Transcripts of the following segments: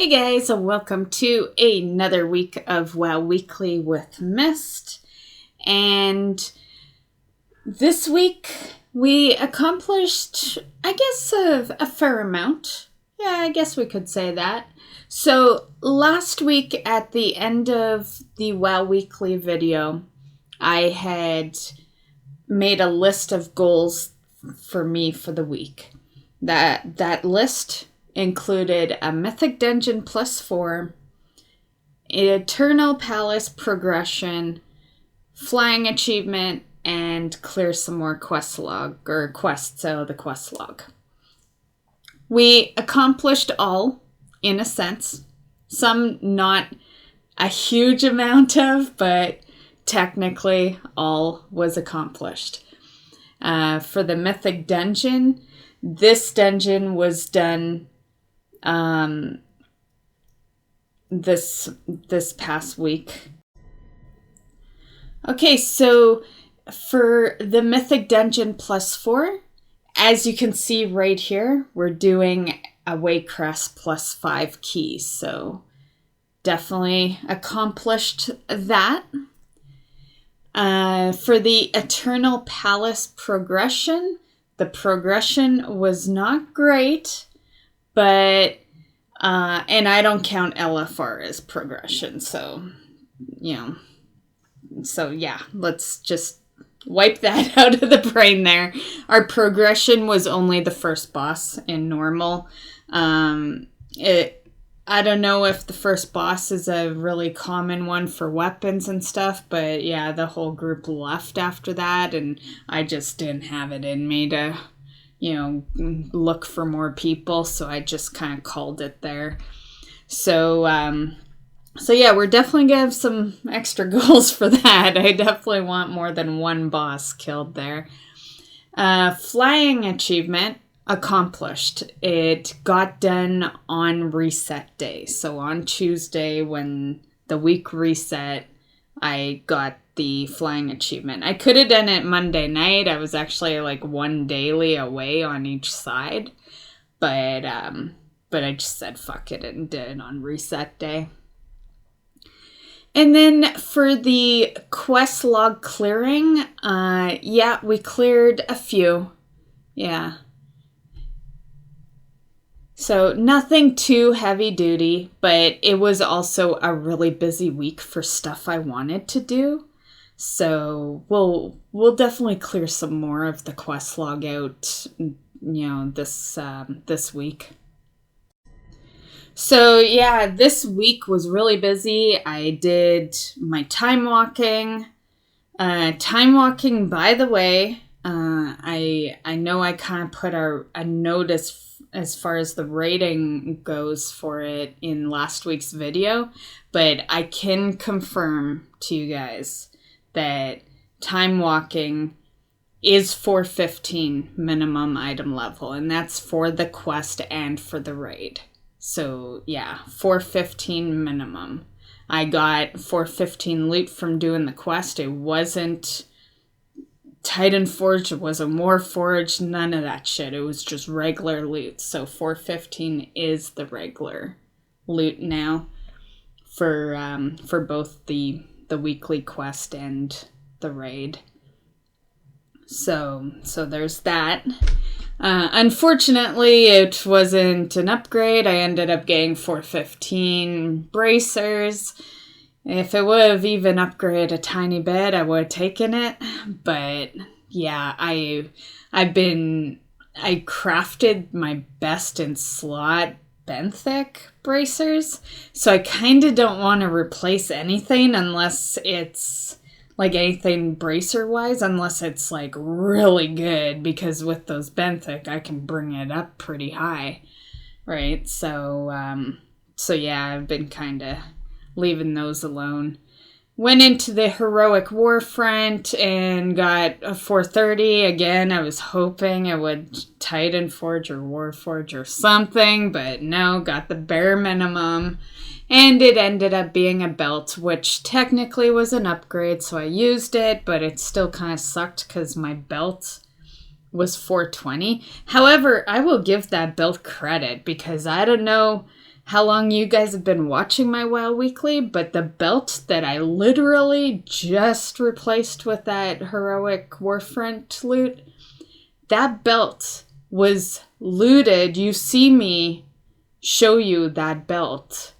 Hey guys, and welcome to another week of WoW Weekly with Myst. And this week we accomplished, I guess, a fair amount. Yeah, I guess we could say that. So last week at the end of the WoW Weekly video, I had made a list of goals for me for the week. That list included a Mythic Dungeon +4, Eternal Palace progression, flying achievement, and clear some more quests out of the quest log. We accomplished all, in a sense. Some not a huge amount of, but technically all was accomplished. For the Mythic Dungeon, this dungeon was done this past week. Okay, so for the Mythic Dungeon +4, as you can see right here, we're doing a Waycrest +5 keys, so definitely accomplished that. For the Eternal Palace progression, the progression was not great, but, and I don't count LFR as progression, so yeah, let's just wipe that out of the brain there. Our progression was only the first boss in normal. I don't know if the first boss is a really common one for weapons and stuff, but yeah, the whole group left after that, and I just didn't have it in me to, look for more people, so I just kind of called it there. So yeah, we're definitely gonna have some extra goals for that. I definitely want more than one boss killed there. Flying achievement accomplished. It got done on reset day. So on Tuesday, when the week reset, I got the flying achievement. I could have done it Monday night. I was actually like one daily away on each side, but I just said fuck it and did it on reset day. And then for the quest log clearing, we cleared a few. Yeah. So nothing too heavy duty, but it was also a really busy week for stuff I wanted to do. So we'll definitely clear some more of the quest log out, this week. So yeah, this week was really busy. I did my time walking. Time walking, by the way, I know I kind of put a notice as far as the rating goes for it in last week's video, but I can confirm to you guys that time walking is 415 minimum item level, and that's for the quest and for the raid. So yeah, 415 minimum. I got 415 loot from doing the quest. It wasn't Titan Forge, it wasn't War Forge, none of that shit. It was just regular loot. So 415 is the regular loot now for both the weekly quest and the raid. So there's that. Unfortunately, it wasn't an upgrade. I ended up getting 415 bracers. If it would have even upgraded a tiny bit, I would have taken it. But yeah, I crafted my best in slot benthic bracers. So I kind of don't want to replace anything unless it's like anything bracer wise, unless it's like really good, because with those benthic I can bring it up pretty high, right? So yeah, I've been kind of leaving those alone. Went into the heroic war front and got a 430 again. I was hoping it would Titan Forge or War Forge or something, but no, got the bare minimum. And it ended up being a belt, which technically was an upgrade, so I used it, but it still kind of sucked because my belt was 420. However, I will give that belt credit because I don't know how long you guys have been watching my WoW Weekly, but the belt that I literally just replaced with that Heroic Warfront loot, that belt was looted. You see me show you that belt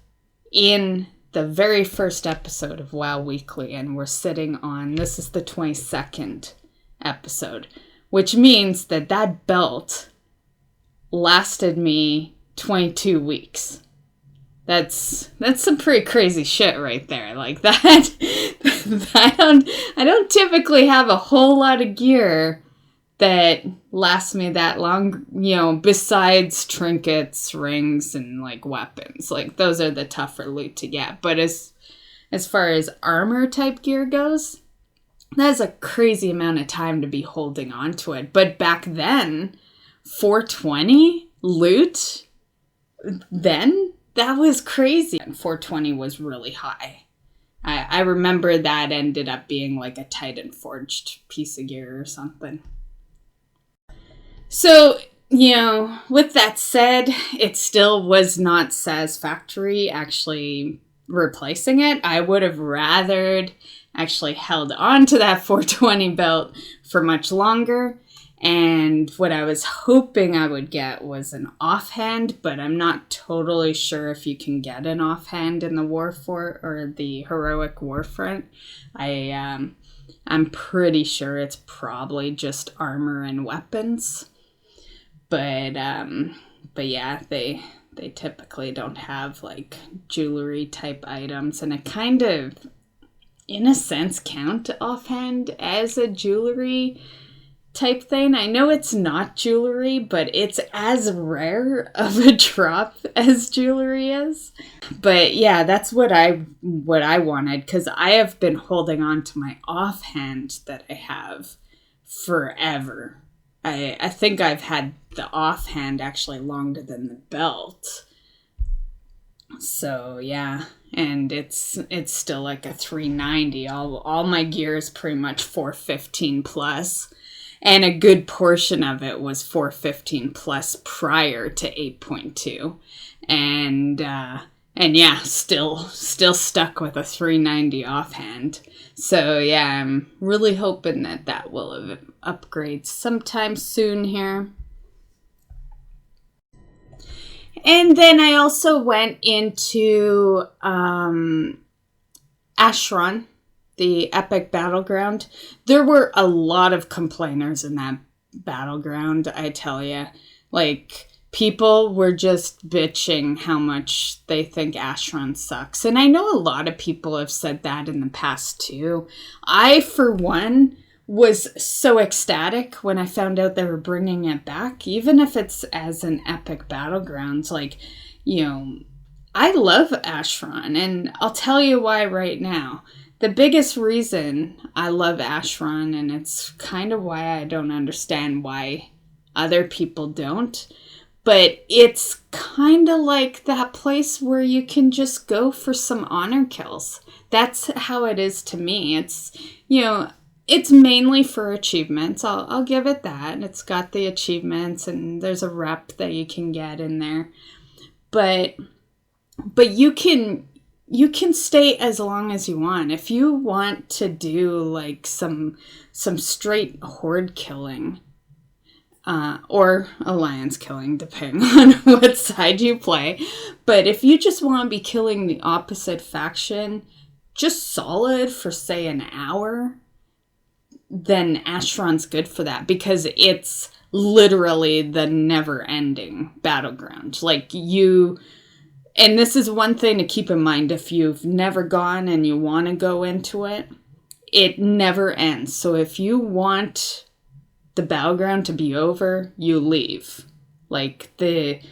in the very first episode of WoW Weekly, and we're sitting on, this is the 22nd episode, which means that that belt lasted me 22 weeks. That's some pretty crazy shit right there. Like that, I don't typically have a whole lot of gear that lasts me that long, you know, besides trinkets, rings, and like weapons. Like those are the tougher loot to get. But as far as armor type gear goes, that's a crazy amount of time to be holding on to it. But back then, 420 loot, then that was crazy. And 420 was really high. I remember that ended up being like a Titan forged piece of gear or something. So, you know, with that said, it still was not satisfactory actually replacing it. I would have rathered actually held on to that 420 belt for much longer. And what I was hoping I would get was an offhand, but I'm not totally sure if you can get an offhand in the Warfort or the Heroic Warfront. I'm pretty sure it's probably just armor and weapons. But yeah, they typically don't have like jewelry type items, and it kind of, in a sense, count offhand as a jewelry type thing. I know it's not jewelry, but it's as rare of a drop as jewelry is. But yeah, that's what I wanted, because I have been holding on to my offhand that I have forever. I think I've had the offhand actually longer than the belt. So yeah, and it's still like a 390. All my gear is pretty much 415 plus. And a good portion of it was 415 plus prior to 8.2. And yeah, still stuck with a 390 offhand. So yeah, I'm really hoping that will upgrade sometime soon here. And then I also went into Ashron, the Epic Battleground. There were a lot of complainers in that battleground, I tell you. Like, people were just bitching how much they think Ashron sucks. And I know a lot of people have said that in the past too. I, for one, was so ecstatic when I found out they were bringing it back, even if it's as an Epic Battlegrounds. Like, you know, I love Ashron, and I'll tell you why right now. The biggest reason I love Ashron, and it's kind of why I don't understand why other people don't, but it's kind of like that place where you can just go for some honor kills. That's how it is to me. It's, you know, it's mainly for achievements. I'll give it that. It's got the achievements, and there's a rep that you can get in there. But you can stay as long as you want. If you want to do like some straight horde killing, or alliance killing, depending on what side you play. But if you just want to be killing the opposite faction, just solid for say an hour, then Ashron's good for that, because it's literally the never-ending battleground. Like, and this is one thing to keep in mind if you've never gone and you want to go into it, it never ends. So if you want the battleground to be over, you leave. Like, it's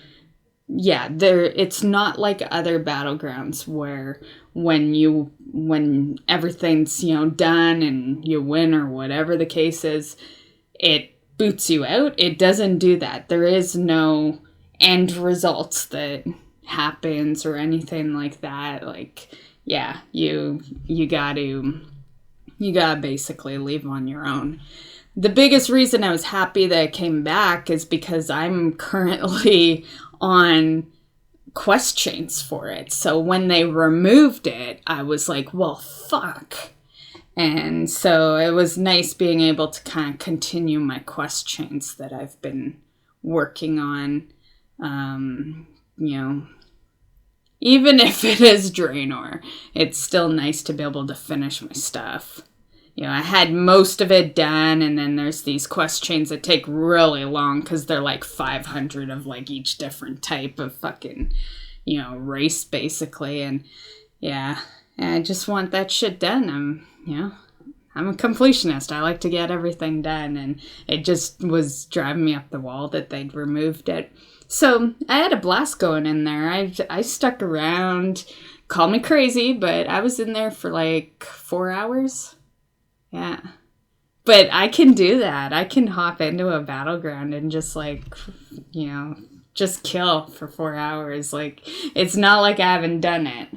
not like other battlegrounds where when everything's, you know, done and you win or whatever the case is, it boots you out. It doesn't do that. There is no end results that happens or anything like that. Like, yeah, you gotta basically leave on your own. The biggest reason I was happy that it came back is because I'm currently on quest chains for it. So when they removed it, I was like, well, fuck. And so it was nice being able to kind of continue my quest chains that I've been working on. Even if it is Draenor, it's still nice to be able to finish my stuff. I had most of it done, and then there's these quest chains that take really long because they're like 500 of like each different type of fucking, race basically. And yeah, I just want that shit done. I'm a completionist. I like to get everything done, and it just was driving me up the wall that they'd removed it. So I had a blast going in there. I stuck around. Call me crazy, but I was in there for like 4 hours. Yeah. But I can do that. I can hop into a battleground and just just kill for 4 hours. Like, it's not like I haven't done it.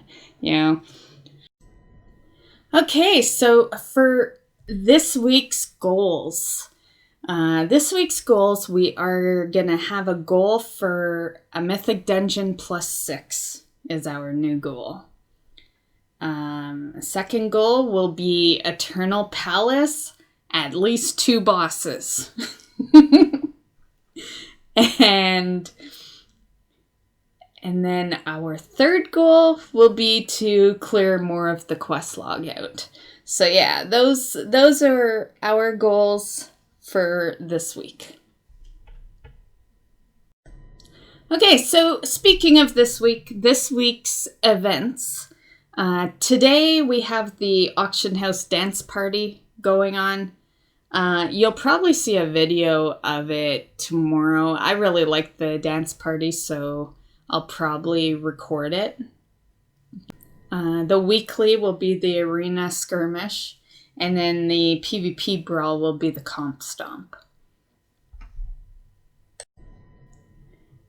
Okay, so for this week's goals, we are going to have a goal for a Mythic Dungeon +6 is our new goal. Second goal will be Eternal Palace, at least 2 bosses. And then our third goal will be to clear more of the quest log out. So yeah, those are our goals for this week. Okay, so speaking of this week's events, today we have the Auction House Dance Party going on. You'll probably see a video of it tomorrow. I really like the dance party, so I'll probably record it. The weekly will be the arena skirmish, and then the PvP brawl will be the comp stomp.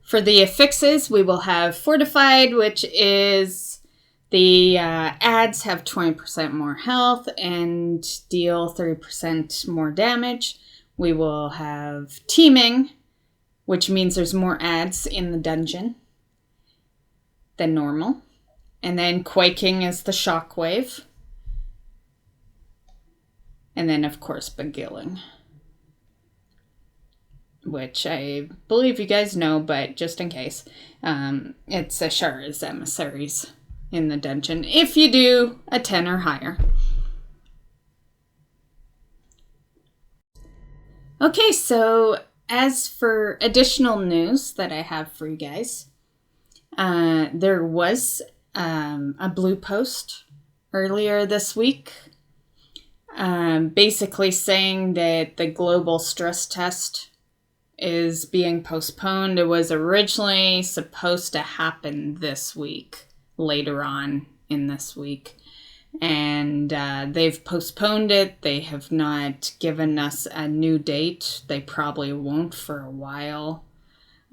For the affixes, we will have Fortified, which is the ads have 20% more health and deal 30% more damage. We will have Teaming, which means there's more ads in the dungeon than normal. And then Quaking is the Shockwave. And then, of course, Begilling, which I believe you guys know, but just in case, it's Ashara's emissaries in the dungeon, if you do a 10 or higher. Okay, so as for additional news that I have for you guys, there was a blue post earlier this week, basically saying that the global stress test is being postponed. It was originally supposed to happen this week, later on in this week, and they've postponed it. They have not given us a new date. They probably won't for a while.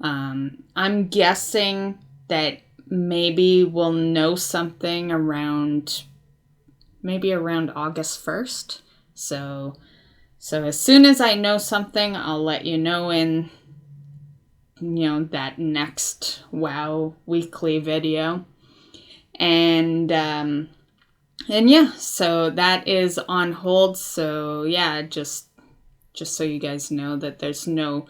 I'm guessing that maybe we'll know something around August 1st. So as soon as I know something, I'll let you know in, that next WoW weekly video. And yeah, so that is on hold. So yeah, just so you guys know that there's no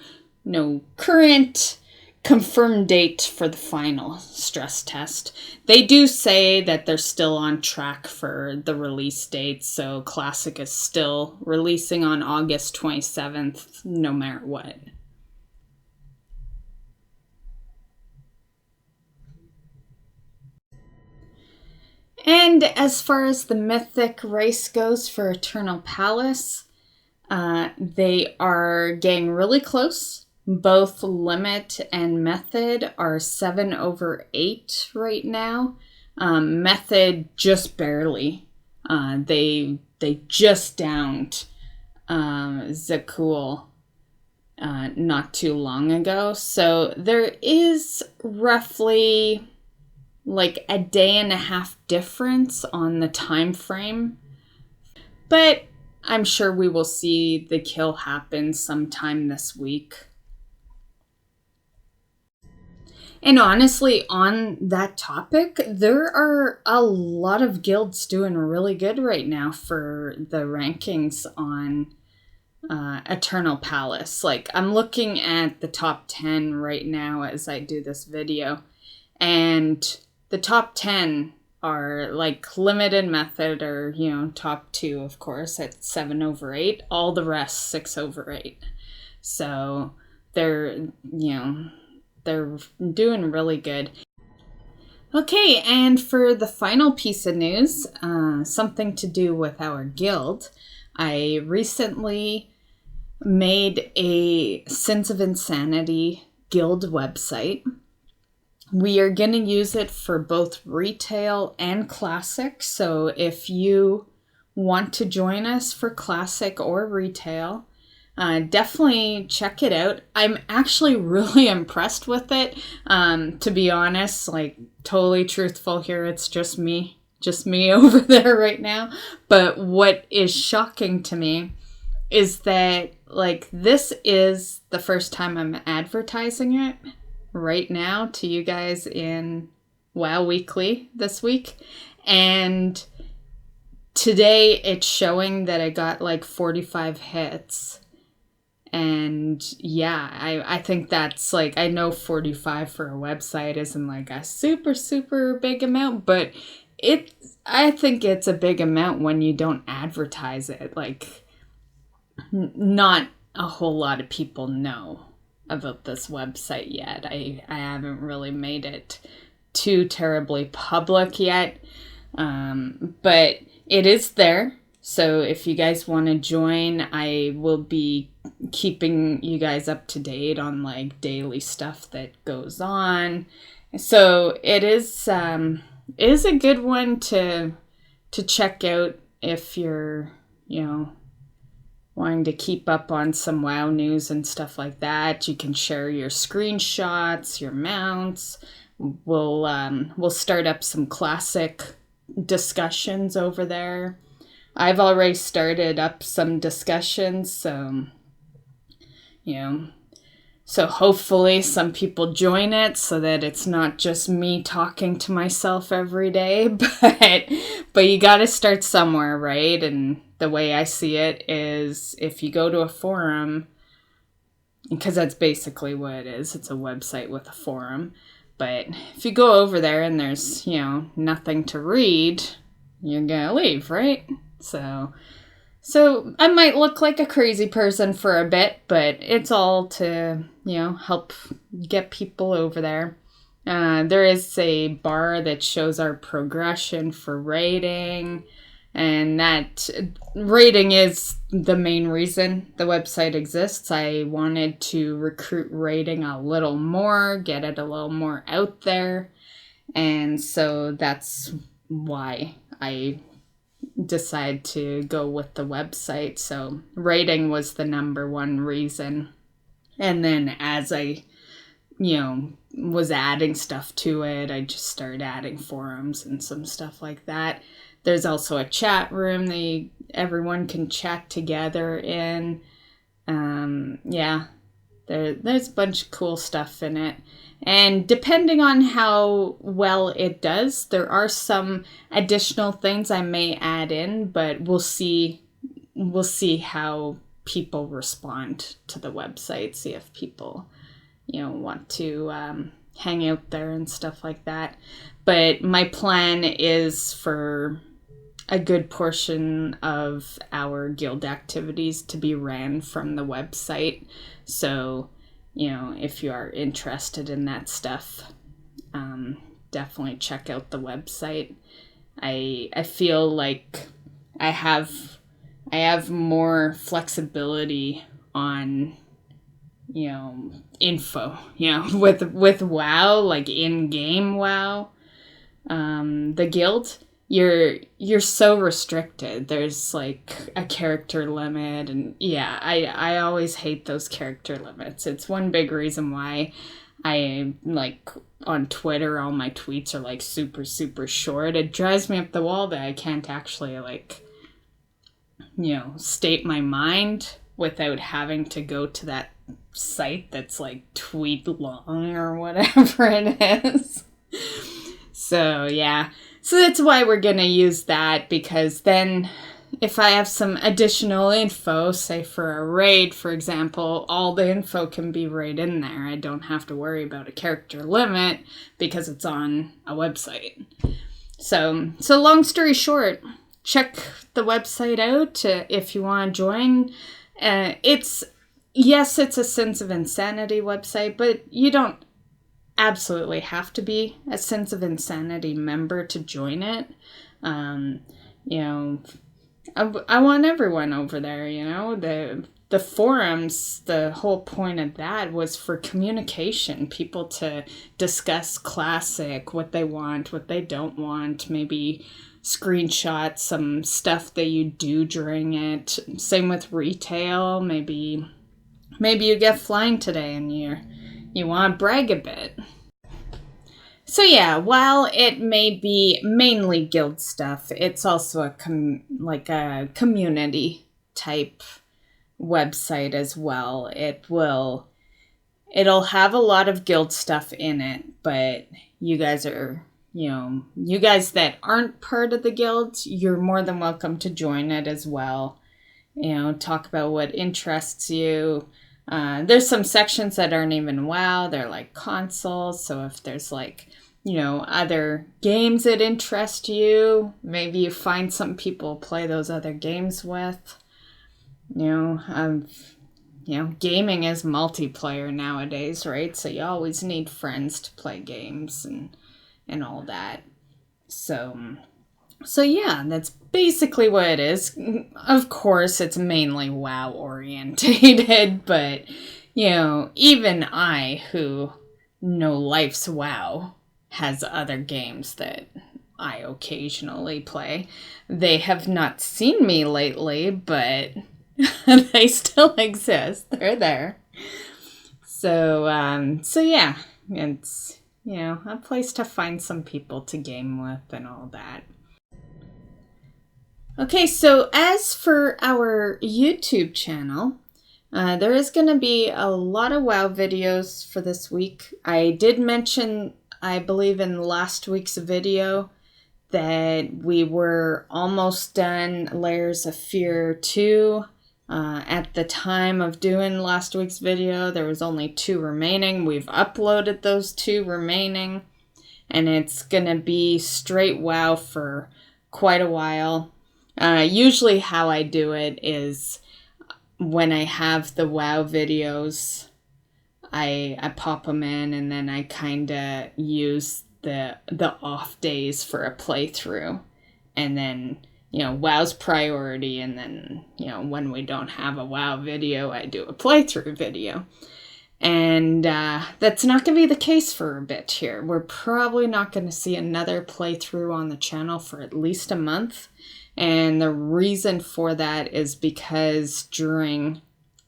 current confirmed date for the final stress test. They do say that they're still on track for the release date, so Classic is still releasing on August 27th, no matter what. And as far as the Mythic race goes for Eternal Palace, they are getting really close. Both Limit and Method are 7/8 right now. Method just barely. They just downed Zakul not too long ago. So there is roughly like a day and a half difference on the time frame. But I'm sure we will see the kill happen sometime this week. And honestly, on that topic, there are a lot of guilds doing really good right now for the rankings on Eternal Palace. Like, I'm looking at the top 10 right now as I do this video, and the top 10 are like Limited Method, or, you know, top 2, of course, at 7/8. All the rest 6/8. So they're, you know, they're doing really good. Okay, and for the final piece of news, something to do with our guild, I recently made a Sins of Insanity guild website. We are going to use it for both retail and classic. So if you want to join us for classic or retail, definitely check it out. I'm actually really impressed with it. To be honest, like, totally truthful here, it's just me over there right now. But what is shocking to me is that, like, this is the first time I'm advertising it right now to you guys in WoW Weekly this week. And today it's showing that I got like 45 hits. And yeah, I think that's, like, I know 45 for a website isn't like a super, super big amount, but I think it's a big amount when you don't advertise it. Like, not a whole lot of people know about this website yet. I haven't really made it too terribly public yet, but it is there. So if you guys want to join, I will be keeping you guys up to date on, like, daily stuff that goes on. So it is a good one to check out if you're, you know, wanting to keep up on some WoW news and stuff like that. You can share your screenshots, your mounts. We'll start up some classic discussions over there. I've already started up some discussions, so, you know, so hopefully some people join it so that it's not just me talking to myself every day, but you got to start somewhere, right? And the way I see it is, if you go to a forum, because that's basically what it is, it's a website with a forum, but if you go over there and there's, you know, nothing to read, you're gonna leave, right? So I might look like a crazy person for a bit, but it's all to, you know, help get people over there. There is a bar that shows our progression for rating, and that rating is the main reason the website exists. I wanted to recruit rating a little more, get it a little more out there, and so that's why I decide to go with the website. So rating was the number one reason. And then as I, you know, was adding stuff to it, I just started adding forums and some stuff like that. There's also a chat room that everyone can chat together in. Yeah, there's a bunch of cool stuff in it. And depending on how well it does, there are some additional things I may add in, but we'll see how people respond to the website, see if people, you know, want to hang out there and stuff like that. But my plan is for a good portion of our guild activities to be ran from the website. So, you know, if you are interested in that stuff, definitely check out the website. I feel like I have more flexibility on, you know, info, you know, with WoW, like in-game WoW. The guild, you're so restricted. There's like a character limit, and yeah, I always hate those character limits. It's one big reason why I, like, on Twitter, all my tweets are like super, super short. It drives me up the wall that I can't actually, like, you know, state my mind without having to go to that site that's like tweet long or whatever it is. So yeah, so that's why we're gonna use that, because then if I have some additional info, say for a raid, for example, all the info can be right in there. I don't have to worry about a character limit because it's on a website. So long story short, check the website out if you want to join. It's a Sins of Insanity website, but you don't absolutely have to be a Sins of Insanity member to join it. I want everyone over there, the forums, the whole point of that was for communication, people to discuss classic, what they want, what they don't want, maybe screenshot some stuff that you do during it. Same with retail. Maybe you get flying today and you want to brag a bit. So yeah, while it may be mainly guild stuff, it's also a community type website as well. It'll have a lot of guild stuff in it, but you guys that aren't part of the guild, you're more than welcome to join it as well. Talk about what interests you. There's some sections that aren't even WoW, they're like consoles, so if there's other games that interest you, maybe you find some people play those other games with. Gaming is multiplayer nowadays, right? So you always need friends to play games and all that. So yeah, that's basically what it is. Of course, it's mainly WoW orientated, but even I, who know life's WoW, has other games that I occasionally play. They have not seen me lately, but they still exist. They're there. So yeah, it's, a place to find some people to game with and all that. Okay, so as for our YouTube channel, there is going to be a lot of WoW videos for this week. I did mention, I believe in last week's video, that we were almost done Layers of Fear 2. At the time of doing last week's video, there was only 2 remaining. We've uploaded those 2 remaining, and it's going to be straight WoW for quite a while. Usually how I do it is when I have the WoW videos, I pop them in, and then I kind of use the off days for a playthrough, and then WoW's priority, and then when we don't have a WoW video, I do a playthrough video. And that's not going to be the case for a bit here. We're probably not going to see another playthrough on the channel for at least a month, and the reason for that is because during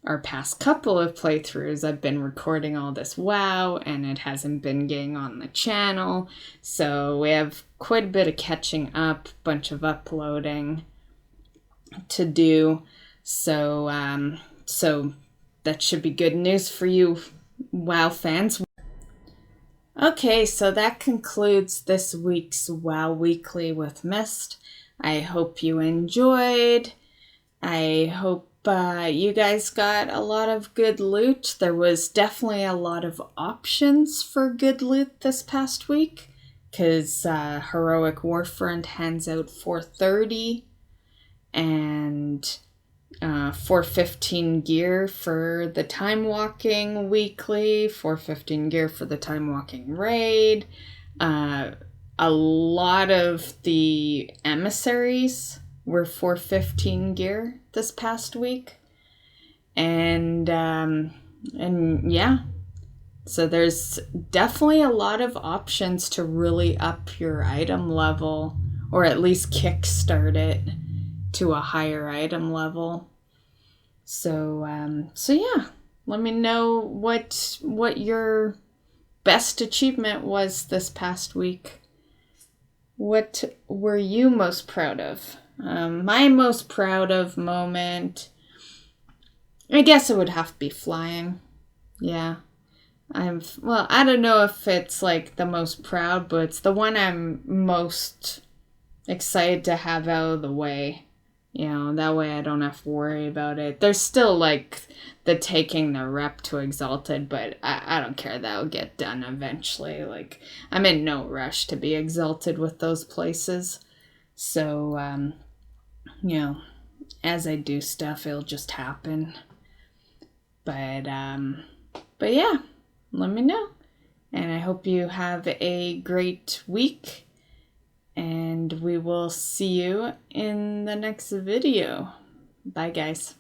our past couple of playthroughs, I've been recording all this WoW, and it hasn't been getting on the channel. So we have quite a bit of catching up, bunch of uploading to do. So that should be good news for you WoW fans. Okay, so that concludes this week's WoW Weekly with Myst. I hope you enjoyed. I hope you guys got a lot of good loot. There was definitely a lot of options for good loot this past week, because Heroic Warfront hands out 430 and 415 gear for the Time Walking Weekly, 415 gear for the Time Walking Raid. A lot of the emissaries were 415 gear this past week. And yeah, so there's definitely a lot of options to really up your item level, or at least kickstart it to a higher item level. So yeah, let me know what your best achievement was this past week. What were you most proud of? My most proud of moment I guess it would have to be flying. Yeah. Well, I don't know if it's like the most proud, but it's the one I'm most excited to have out of the way. That way I don't have to worry about it. There's still like the taking the rep to Exalted, but I don't care. That'll get done eventually. Like, I'm in no rush to be Exalted with those places. So, as I do stuff, it'll just happen. But yeah, let me know. And I hope you have a great week. And we will see you in the next video. Bye, guys.